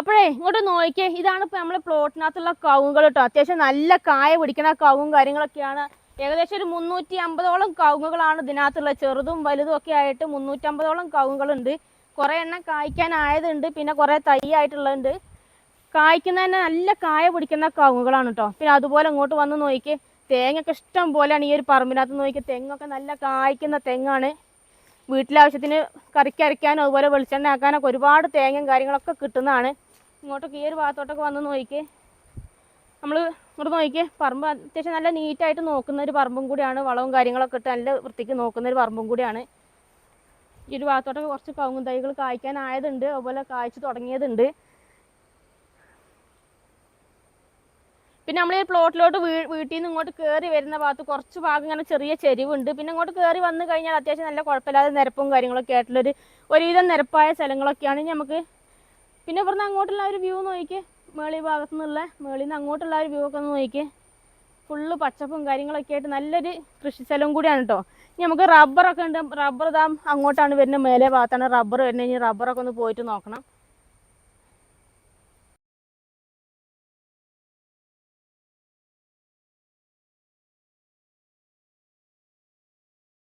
അപ്പോഴേ ഇങ്ങോട്ട് നോക്കിയേ, ഇതാണ് ഇപ്പോൾ നമ്മളെ പ്ലോട്ടിനകത്തുള്ള കവുങ്ങുകൾ കേട്ടോ. അത്യാവശ്യം നല്ല കായ പിടിക്കുന്ന കവുങ്ങും കാര്യങ്ങളൊക്കെയാണ്. ഏകദേശം ഒരു 350ഓളം കവുങ്ങുകളാണ് ഇതിനകത്തുള്ളത്. ചെറുതും വലുതും ഒക്കെ ആയിട്ട് 350ഓളം കവുങ്ങുകളുണ്ട്. കുറേ എണ്ണം കായ്ക്കാനായതുണ്ട്, പിന്നെ കുറേ തൈ ആയിട്ടുള്ളതുണ്ട്. കായ്ക്കുന്നതന്നെ നല്ല കായ പിടിക്കുന്ന കവുങ്ങുകളാണ് കേട്ടോ. പിന്നെ അതുപോലെ ഇങ്ങോട്ട് വന്ന് നോക്കിയേ, തേങ്ങയൊക്കെ ഇഷ്ടം പോലെയാണ് ഈ ഒരു പറമ്പിനകത്ത്. നോക്കിയേ, തെങ്ങൊക്കെ നല്ല കായ്ക്കുന്ന തെങ്ങാണ്. വീട്ടിലാവശ്യത്തിന് കറിക്കരയ്ക്കാനും അതുപോലെ വെളിച്ചെണ്ണ ആക്കാനൊക്കെ ഒരുപാട് തേങ്ങയും കാര്യങ്ങളൊക്കെ കിട്ടുന്നതാണ്. ഇങ്ങോട്ടൊക്കെ ഈ ഒരു ഭാഗത്തോട്ടൊക്കെ വന്ന് നോക്കിയേ, നമ്മൾ ഇങ്ങോട്ട് നോക്കിയേ, പറമ്പ് അത്യാവശ്യം നല്ല നീറ്റായിട്ട് നോക്കുന്ന ഒരു പറമ്പും കൂടിയാണ്. വളവും കാര്യങ്ങളൊക്കെ ഇട്ട് നല്ല വൃത്തിക്ക് നോക്കുന്ന ഒരു പറമ്പും കൂടിയാണ്. ഈ ഒരു ഭാഗത്തോട്ടൊക്കെ കുറച്ച് കവുങ്ങും തൈകൾ കായ്ക്കാനായതുണ്ട്, അതുപോലെ കായ്ച്ചു തുടങ്ങിയതുണ്ട്. പിന്നെ നമ്മൾ ഈ പ്ലോട്ടിലോട്ട് വീട്ടിൽ നിന്ന് ഇങ്ങോട്ട് കയറി വരുന്ന ഭാഗത്ത് കുറച്ച് ഭാഗം ഇങ്ങനെ ചെറിയ ചെരിവുണ്ട്. പിന്നെ ഇങ്ങോട്ട് കയറി വന്നു കഴിഞ്ഞാൽ അത്യാവശ്യം നല്ല കുഴപ്പമില്ലാതെ നിരപ്പും കാര്യങ്ങളൊക്കെ ആയിട്ടുള്ളൊരു ഒരുവിധം നിരപ്പായ സ്ഥലങ്ങളൊക്കെയാണ് നമുക്ക്. പിന്നെ ഇവിടുന്ന് അങ്ങോട്ടുള്ള ഒരു വ്യൂ നോക്കിയേ, മേളി ഭാഗത്തു നിന്ന് അങ്ങോട്ടുള്ള ഒരു വ്യൂ ഒക്കെ ഒന്ന് നോക്കിയേ, ഫുള്ള് പച്ചപ്പും കാര്യങ്ങളൊക്കെ ആയിട്ട് നല്ലൊരു കൃഷി സ്ഥലവും കൂടിയാണ് കേട്ടോ. ഇനി നമുക്ക് റബ്ബറൊക്കെ ഉണ്ട്. റബ്ബർ അങ്ങോട്ടാണ് വരുന്നത്, മേലെ ഭാഗത്താണ് റബ്ബർ വരുന്നത്. ഇനി റബ്ബറൊക്കെ ഒന്ന് പോയിട്ട് നോക്കണം.